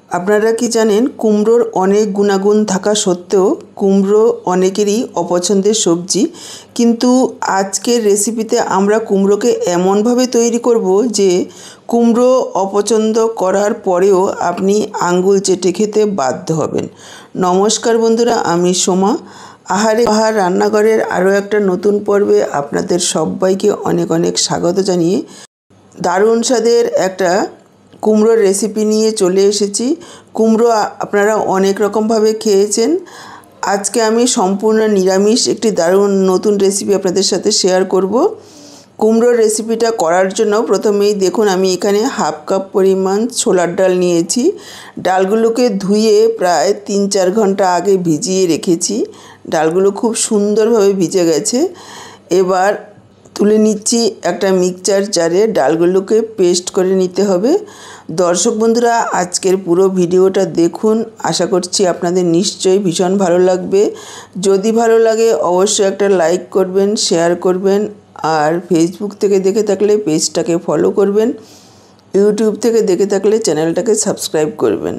আপনারা কি জানেন কুমড়োর অনেক গুণাগুণ থাকা সত্ত্বেও কুমড়ো অনেকেরই অপছন্দের সবজি। কিন্তু আজকের রেসিপিতে আমরা কুমড়োকে এমনভাবে তৈরি করব যে কুমড়ো অপছন্দ করার পরেও আপনি আঙ্গুল চেটে খেতে বাধ্য হবেন। নমস্কার বন্ধুরা, আমি সোমা। আহারে বাহার রান্নাঘরের আরও একটা নতুন পর্বে আপনাদের সবাইকে অনেক অনেক স্বাগত জানিয়ে দারুণ স্বাদের একটা কুমড়োর রেসিপি নিয়ে চলে এসেছি। কুমড়ো আপনারা অনেক রকমভাবে খেয়েছেন। আজকে আমি সম্পূর্ণ নিরামিষ একটি দারুণ নতুন রেসিপি আপনাদের সাথে শেয়ার করব। কুমড়োর রেসিপিটা করার জন্য প্রথমেই দেখুন আমি এখানে হাফ কাপ পরিমাণ ছোলার ডাল নিয়েছি। ডালগুলোকে ধুয়ে প্রায় 3-4 ঘন্টা আগে ভিজিয়ে রেখেছি। ডালগুলো খুব সুন্দরভাবে ভিজে গেছে। এবার তুলে নিচ্ছি একটা মিক্সচার জারে। ডালগুলোকে পেস্ট করে নিতে হবে। দর্শক বন্ধুরা, আজকের পুরো ভিডিওটা দেখুন। আশা করছি আপনাদের নিশ্চয়ই ভীষণ ভালো লাগবে। যদি ভালো লাগে অবশ্যই একটা লাইক করবেন, শেয়ার করবেন, আর ফেসবুক থেকে দেখে থাকলে পেজটাকে ফলো করবেন, ইউটিউব থেকে দেখে থাকলে চ্যানেলটাকে সাবস্ক্রাইব করবেন।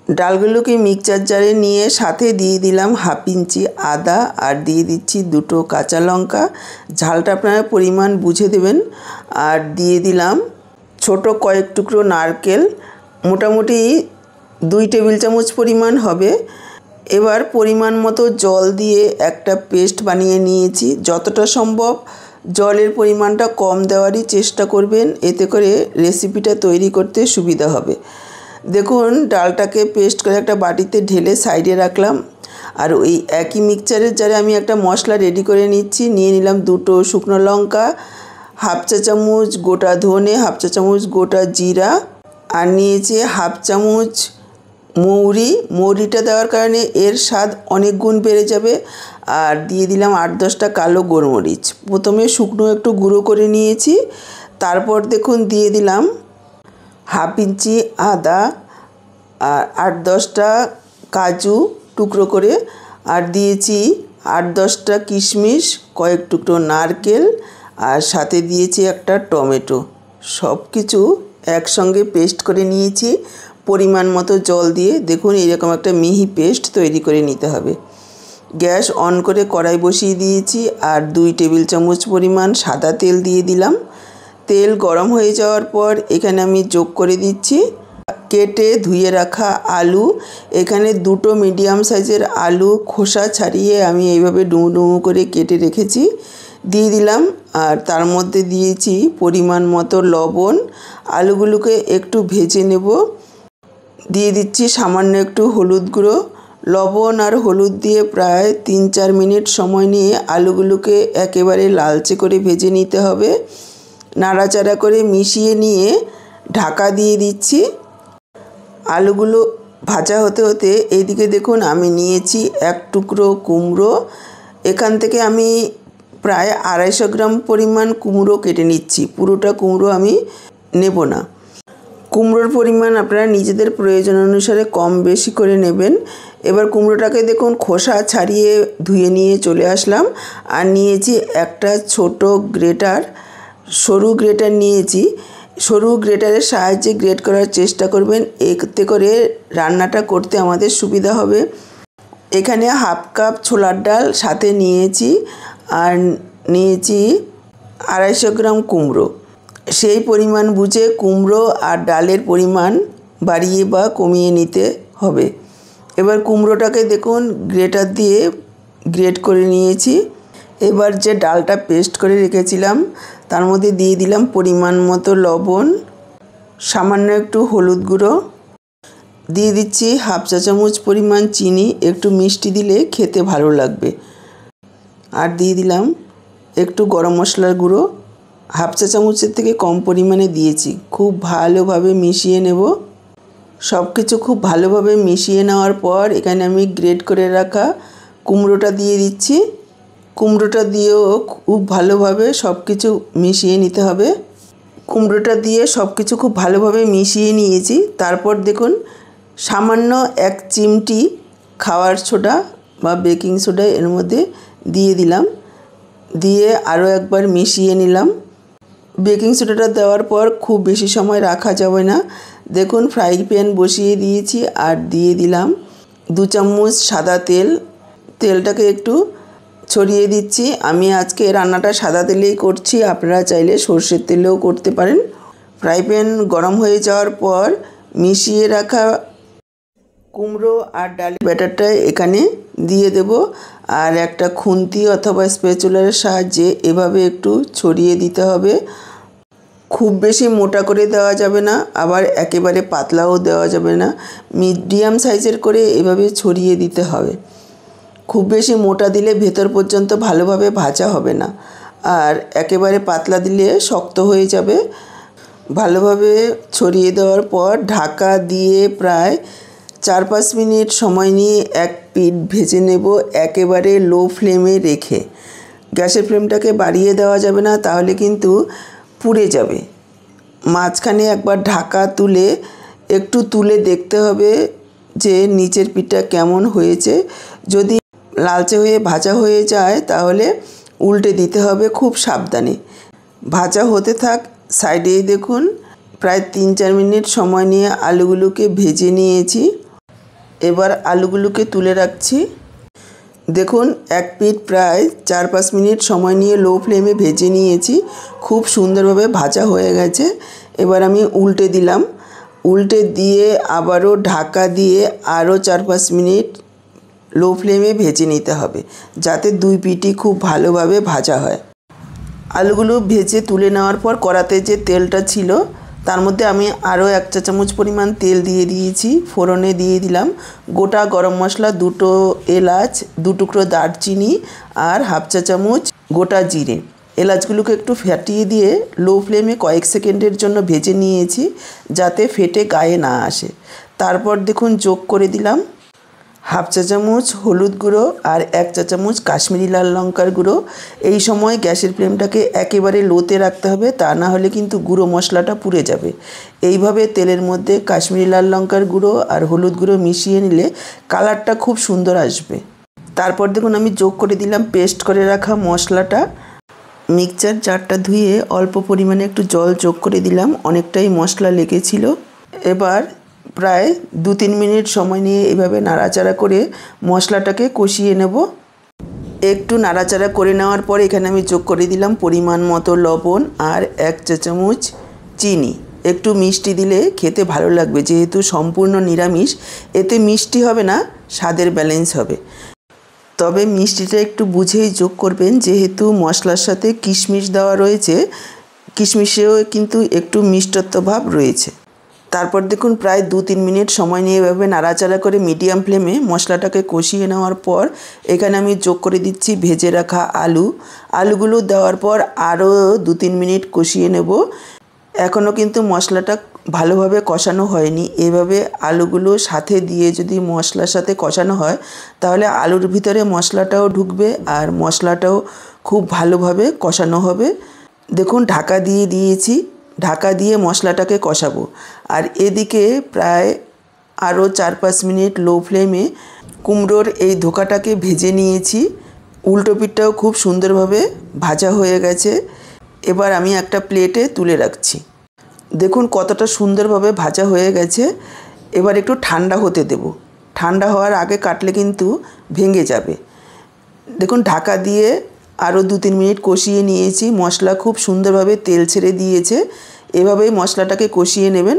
ডালগুলোকে মিক্সচার জারে নিয়ে সাথে দিয়ে দিলাম হাফ ইঞ্চি আদা, আর দিয়ে দিচ্ছি 2টো কাঁচা লঙ্কা। ঝালটা আপনারা পরিমাণ বুঝে দেবেন। আর দিয়ে দিলাম ছোট কয়েক টুকরো নারকেল, মোটামুটি 2 টেবিল চামচ পরিমাণ হবে। এবার পরিমাণ মতো জল দিয়ে একটা পেস্ট বানিয়ে নিয়েছি। যতটা সম্ভব জলের পরিমাণটা কম দেওয়ারই চেষ্টা করবেন, এতে করে রেসিপিটা তৈরি করতে সুবিধা হবে। দেখুন ডালটাকে পেস্ট করে একটা বাটিতে ঢেলে সাইডে রাখলাম। আর ওই একই মিক্সচারের জারে আমি একটা মশলা রেডি করে নিচ্ছি। নিয়ে নিলাম 2টো শুকনো লঙ্কা, হাফ চা চামচ গোটা ধনে, হাফ চা চামচ গোটা জিরা, আর নিয়েছি হাফ চামচ মৌরি। মৌরিটা দেওয়ার কারণে এর স্বাদ অনেক গুণ বেড়ে যাবে। আর দিয়ে দিলাম 8-10টা কালো গোলমরিচ। প্রথমে শুকনো একটু গুঁড়ো করে নিয়েছি। তারপর দেখুন দিয়ে দিলাম হাফ ইঞ্চি আদা, আর 8-10টা কাজু টুকরো করে, আর দিয়েছি 8-10টা কিশমিশ, কয়েক টুকরো নারকেল, আর সাথে দিয়েছি একটা টমেটো। সব কিছু একসঙ্গে পেস্ট করে নিয়েছি পরিমাণ মতো জল দিয়ে। দেখুন এরকম একটা মিহি পেস্ট তৈরি করে নিতে হবে। গ্যাস অন করে কড়াই বসিয়ে দিয়েছি, আর 2 টেবিল চামচ পরিমাণ সাদা তেল দিয়ে দিলাম। তেল গরম হয়ে যাওয়ার পর এখানে আমি যোগ করে দিচ্ছি কেটে ধুয়ে রাখা আলু। এখানে 2টো মিডিয়াম সাইজের আলু খোসা ছাড়িয়ে আমি এইভাবে ডুমো ডুমো করে কেটে রেখেছি, দিয়ে দিলাম। আর তার মধ্যে দিয়েছি পরিমাণ মতো লবণ। আলুগুলোকে একটু ভেজে নেব। দিয়ে দিচ্ছি সামান্য একটু হলুদ গুঁড়ো। লবণ আর হলুদ দিয়ে প্রায় 3-4 মিনিট সময় নিয়ে আলুগুলোকে একেবারে লালচে করে ভেজে নিতে হবে। নাড়াচাড়া করে মিশিয়ে নিয়ে ঢাকা দিয়ে দিচ্ছি। আলুগুলো ভাজা হতে হতে এইদিকে দেখুন আমি নিয়েছি 1 টুকরো কুমড়ো। এখান থেকে আমি প্রায় 250 গ্রাম পরিমাণ কুমড়ো কেটে নিচ্ছি। পুরোটা কুমড়ো আমি নেব না। কুমড়োর পরিমাণ আপনারা নিজেদের প্রয়োজন অনুসারে কম বেশি করে নেবেন। এবার কুমড়োটাকে দেখুন খোসা ছাড়িয়ে ধুয়ে নিয়ে চলে আসলাম। আর নিয়েছি একটা ছোট গ্রেটার, সরু গ্রেটার নিয়েছি। সরু গ্রেটারের সাহায্যে গ্রেট করার চেষ্টা করবেন, এতে করে রান্নাটা করতে আমাদের সুবিধা হবে। এখানে হাফ কাপ ছোলার ডাল সাথে নিয়েছি, আর নিয়েছি 250 গ্রাম কুমড়ো। সেই পরিমাণ বুঝে কুমড়ো আর ডালের পরিমাণ বাড়িয়ে বা কমিয়ে নিতে হবে। এবার কুমড়োটাকে দেখুন গ্রেটার দিয়ে গ্রেট করে নিয়েছি। এবার যে ডালটা পেস্ট করে রেখেছিলাম তার মধ্যে দিয়ে দিলাম পরিমাণ মতো লবণ, সামান্য একটু হলুদ গুঁড়ো, দিয়ে দিচ্ছি হাফ চা চামচ পরিমাণ চিনি। একটু মিষ্টি দিলে খেতে ভালো লাগবে। আর দিয়ে দিলাম একটু গরম মশলার গুঁড়ো, হাফ চা চামচের থেকে কম পরিমাণে দিয়েছি। খুব ভালোভাবে মিশিয়ে নেব। সব কিছু খুব ভালোভাবে মিশিয়ে নেওয়ার পর এখানে আমি গ্রেট করে রাখা কুমড়োটা দিয়ে দিচ্ছি। কুমড়োটা দিয়েও খুব ভালোভাবে সব কিছু মিশিয়ে নিতে হবে। কুমড়োটা দিয়ে সব কিছু খুব ভালোভাবে মিশিয়ে নিয়েছি। তারপর দেখুন সামান্য 1 চিমটি খাওয়ার সোডা বা বেকিং সোডা এর মধ্যে দিয়ে দিলাম। দিয়ে আরও একবার মিশিয়ে নিলাম। বেকিং সোডাটা দেওয়ার পর খুব বেশি সময় রাখা যাবে না, দেখুন ফ্রাই প্যান বসিয়ে দিয়েছি আর দিয়ে দিলাম 2 চামচ সাদা তেল। তেলটাকে একটু ছড়িয়ে দিচ্ছি। আমি আজকে রান্নাটা সাদা তেলেই করছি, আপনারা চাইলে সর্ষের তেলেও করতে পারেন। ফ্রাই প্যান গরম হয়ে যাওয়ার পর মিশিয়ে রাখা কুমড়ো আর ডালের ব্যাটারটা এখানে দিয়ে দেব আর একটা খুন্তি অথবা স্প্যাচুলার সাহায্যে এভাবে একটু ছড়িয়ে দিতে হবে। খুব বেশি মোটা করে দেওয়া যাবে না, আবার একেবারে পাতলাও দেওয়া যাবে না, মিডিয়াম সাইজের করে এভাবে ছড়িয়ে দিতে হবে। খুব বেশি মোটা দিলে ভেতর পর্যন্ত ভালোভাবে ভাজা হবে না, আর একেবারে পাতলা দিলে শক্ত হয়ে যাবে। ভালোভাবে ছড়িয়ে দেওয়ার পর ঢাকা দিয়ে প্রায় 4-5 মিনিট সময় নিয়ে এক পিঠ ভেজে নেব, একেবারে লো ফ্লেমে রেখে। গ্যাসের ফ্লেমটাকে বাড়িয়ে দেওয়া যাবে না, তাহলে কিন্তু পুড়ে যাবে। মাঝখানে একবার ঢাকা তুলে একটু তুলে দেখতে হবে যে নিচের পিঠটা কেমন হয়েছে। যদি লালচে হয়ে ভাজা হয়ে যায় তাহলে উল্টে দিতে হবে খুব সাবধানে। ভাজা হতে থাক। সাইডেই দেখুন প্রায় 3-4 মিনিট সময় নিয়ে আলুগুলোকে ভেজে নিয়েছি। এবার আলুগুলোকে তুলে রাখছি। দেখুন এক পিঠ প্রায় 4-5 মিনিট সময় নিয়ে লো ফ্লেমে ভেজে নিয়েছি, খুব সুন্দরভাবে ভাজা হয়ে গেছে। এবার আমি উল্টে দিলাম। উল্টে দিয়ে আবারও ঢাকা দিয়ে আরও 4-5 মিনিট লো ফ্লেমে ভেজে নিতে হবে, যাতে দুই পিঠই খুব ভালোভাবে ভাজা হয়। আলুগুলো ভেজে তুলে নেওয়ার পর কড়াতে যে তেলটা ছিল তার মধ্যে আমি আরও 1 চা চামচ পরিমাণ তেল দিয়ে দিয়েছি। ফোড়নে দিয়ে দিলাম গোটা গরম মশলা, 2 এলাচ, 2 টুকরো দারচিনি আর 1/2 চা চামচ গোটা জিরে। এলাচগুলোকে একটু ফাটিয়ে দিয়ে লো ফ্লেমে কয়েক সেকেন্ডের জন্য ভেজে নিয়েছি, যাতে ফেটে গায়ে না আসে। তারপর দেখুন যোগ করে দিলাম 1/2 চা চামচ হলুদ গুঁড়ো আর 1 চা চামচ কাশ্মীরি লাল লঙ্কার গুঁড়ো। এই সময় গ্যাসের ফ্লেমটাকে একেবারে লোতে রাখতে হবে, তা না হলে কিন্তু গুঁড়ো মশলাটা পুড়ে যাবে। এইভাবে তেলের মধ্যে কাশ্মীরি লাল লঙ্কার গুঁড়ো আর হলুদ গুঁড়ো মিশিয়ে নিলে কালারটা খুব সুন্দর আসবে। তারপর দেখুন আমি যোগ করে দিলাম পেস্ট করে রাখা মশলাটা। মিক্সচার জারটা ধুয়ে অল্প পরিমাণে একটু জল যোগ করে দিলাম, অনেকটাই মশলা লেগেছিল। এবার প্রায় 2-3 মিনিট সময় নিয়ে এভাবে নাড়াচাড়া করে মশলাটাকে কষিয়ে নেব। একটু নাড়াচাড়া করে নেওয়ার পর এখানে আমি যোগ করে দিলাম পরিমাণ মতো লবণ আর 1 চা চামচ চিনি। একটু মিষ্টি দিলে খেতে ভালো লাগবে, যেহেতু সম্পূর্ণ নিরামিষ এতে মিষ্টি হবে না, স্বাদের ব্যালেন্স হবে। তবে মিষ্টিটা একটু বুঝেই যোগ করবেন, যেহেতু মশলার সাথে কিশমিশ দেওয়া রয়েছে, কিশমিশেও কিন্তু একটু মিষ্টত্ব ভাব রয়েছে। তারপর দেখুন প্রায় 2-3 মিনিট সময় নিয়ে এভাবে নাড়াচাড়া করে মিডিয়াম ফ্লেমে মশলাটাকে কষিয়ে নেওয়ার পর এখানে আমি যোগ করে দিচ্ছি ভেজে রাখা আলুগুলো দেওয়ার পর আরও 2-3 মিনিট কষিয়ে নেব। এখনও কিন্তু মশলাটা ভালোভাবে কষানো হয়নি। এভাবে আলুগুলো সাথে দিয়ে যদি মশলার সাথে কষানো হয় তাহলে আলুর ভিতরে মশলাটাও ঢুকবে আর মশলাটাও খুব ভালোভাবে কষানো হবে। দেখুন ঢাকা দিয়ে দিয়েছি, ঢাকা দিয়ে মশলাটাকে কষাবো। আর এদিকে প্রায় আরও 4-5 মিনিট লো ফ্লেমে কুমড়োর এই ধোকাটাকে ভেজে নিয়েছি। উল্টো পিঠটাও খুব সুন্দরভাবে ভাজা হয়ে গেছে। এবার আমি একটা প্লেটে তুলে রাখছি। দেখুন কতটা সুন্দরভাবে ভাজা হয়ে গেছে। এবার একটু ঠান্ডা হতে দেব। ঠান্ডা হওয়ার আগে কাটলে কিন্তু ভেঙে যাবে। দেখুন ঢাকা দিয়ে আরও 2-3 মিনিট কষিয়ে নিয়েছি। মশলা খুব সুন্দরভাবে তেল ছেড়ে দিয়েছে। এভাবেই মশলাটাকে কষিয়ে নেবেন।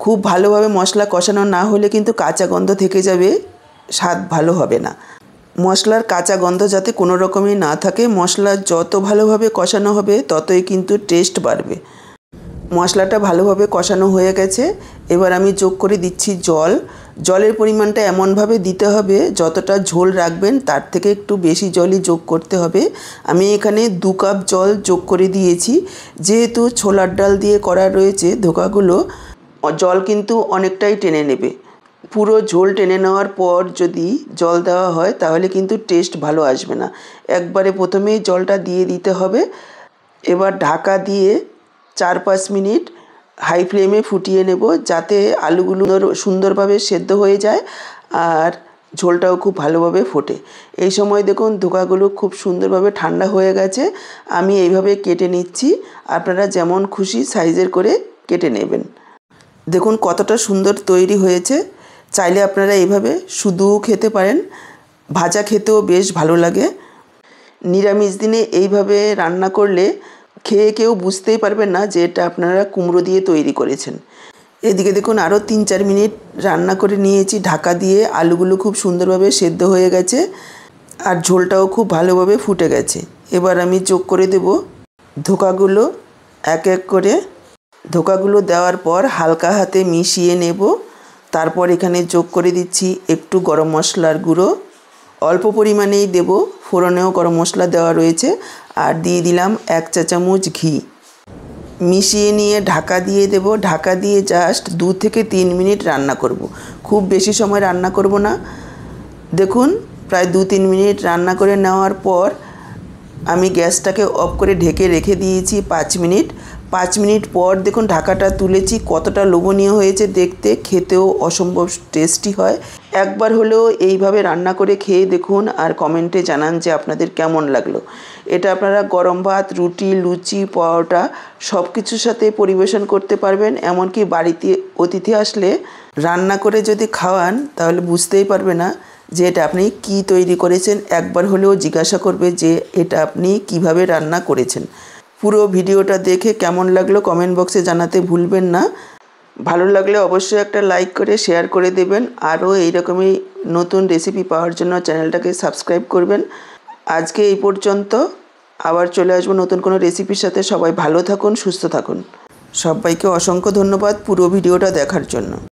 খুব ভালোভাবে মশলা কষানো না হলে কিন্তু কাঁচা গন্ধ থেকে যাবে, স্বাদ ভালো হবে না। মশলার কাঁচা গন্ধ যাতে কোনো রকমই না থাকে, মশলা যত ভালোভাবে কষানো হবে ততই কিন্তু টেস্ট বাড়বে। মশলাটা ভালোভাবে কষানো হয়ে গেছে। এবার আমি যোগ করে দিচ্ছি জল। জলের পরিমাণটা এমনভাবে দিতে হবে যতটা ঝোল রাখবেন তার থেকে একটু বেশি জলই যোগ করতে হবে। আমি এখানে 2 কাপ জল যোগ করে দিয়েছি। যেহেতু ছোলার ডাল দিয়ে করা রয়েছে ধোকাগুলো, জল কিন্তু অনেকটাই টেনে নেবে। পুরো ঝোল টেনে নেওয়ার পর যদি জল দেওয়া হয় তাহলে কিন্তু টেস্ট ভালো আসবে না। একবারে প্রথমেই জলটা দিয়ে দিতে হবে। এবার ঢাকা দিয়ে 4-5 মিনিট হাই ফ্লেমে ফুটিয়ে নেব, যাতে আলুগুলো সুন্দরভাবে সেদ্ধ হয়ে যায় আর ঝোলটাও খুব ভালোভাবে ফোটে। এই সময় দেখুন ধোকাগুলো খুব সুন্দরভাবে ঠান্ডা হয়ে গেছে। আমি এইভাবে কেটে নিচ্ছি, আপনারা যেমন খুশি সাইজের করে কেটে নেবেন। দেখুন কতটা সুন্দর তৈরি হয়েছে। চাইলে আপনারা এইভাবে শুধু খেতে পারেন, ভাজা খেতেও বেশ ভালো লাগে। নিরামিষ দিনে এইভাবে রান্না করলে খেয়ে কেউ বুঝতেই পারবেন না যে এটা আপনারা কুমড়ো দিয়ে তৈরি করেছেন। এদিকে দেখুন আরও 3-4 মিনিট রান্না করে নিয়েছি ঢাকা দিয়ে। আলুগুলো খুব সুন্দরভাবে সেদ্ধ হয়ে গেছে আর ঝোলটাও খুব ভালোভাবে ফুটে গেছে। এবার আমি যোগ করে দেব ধোকাগুলো এক এক করে। ধোকাগুলো দেওয়ার পর হালকা হাতে মিশিয়ে নেব। তারপর এখানে যোগ করে দিচ্ছি একটু গরম মশলার গুঁড়ো, অল্প পরিমাণেই দেব, ফোড়নেও গরম মশলা দেওয়া রয়েছে। আর দিয়ে দিলাম 1 চা চামচ ঘি। মিশিয়ে নিয়ে ঢাকা দিয়ে দেব। ঢাকা দিয়ে জাস্ট 2 থেকে 3 মিনিট রান্না করব। খুব বেশি সময় রান্না করব না। দেখুন প্রায় 2-3 মিনিট রান্না করে নেওয়ার পর আমি গ্যাসটাকে অফ করে ঢেকে রেখে দিয়েছি 5 মিনিট। 5 মিনিট পর দেখুন ঢাকাটা তুলেছি, কতটা লোভনীয় হয়েছে দেখতে, খেতেও অসম্ভব টেস্টি হয়। একবার হলেও এইভাবে রান্না করে খেয়ে দেখুন আর কমেন্টে জানান যে আপনাদের কেমন লাগলো। এটা আপনারা গরম ভাত, রুটি, লুচি, পরোটা সব কিছুর সাথে পরিবেশন করতে পারবেন। এমনকি বাড়িতে অতিথি আসলে রান্না করে যদি খাওয়ান তাহলে বুঝতেই পারবে না যে এটা আপনি কি তৈরি করেছেন। একবার হলেও জিজ্ঞাসা করবে যে এটা আপনি কিভাবে রান্না করেছেন। পুরো ভিডিওটা দেখে কেমন লাগলো কমেন্ট বক্সে জানাতে ভুলবেন না। ভালো লাগলে অবশ্যই একটা লাইক করে শেয়ার করে দেবেন। আরও এইরকমই নতুন রেসিপি পাওয়ার জন্য চ্যানেলটাকে সাবস্ক্রাইব করবেন। আজকে এই পর্যন্ত, আবার চলে আসবো নতুন কোনো রেসিপির সাথে। সবাই ভালো থাকুন, সুস্থ থাকুন। সবাইকে অসংখ্য ধন্যবাদ পুরো ভিডিওটা দেখার জন্য।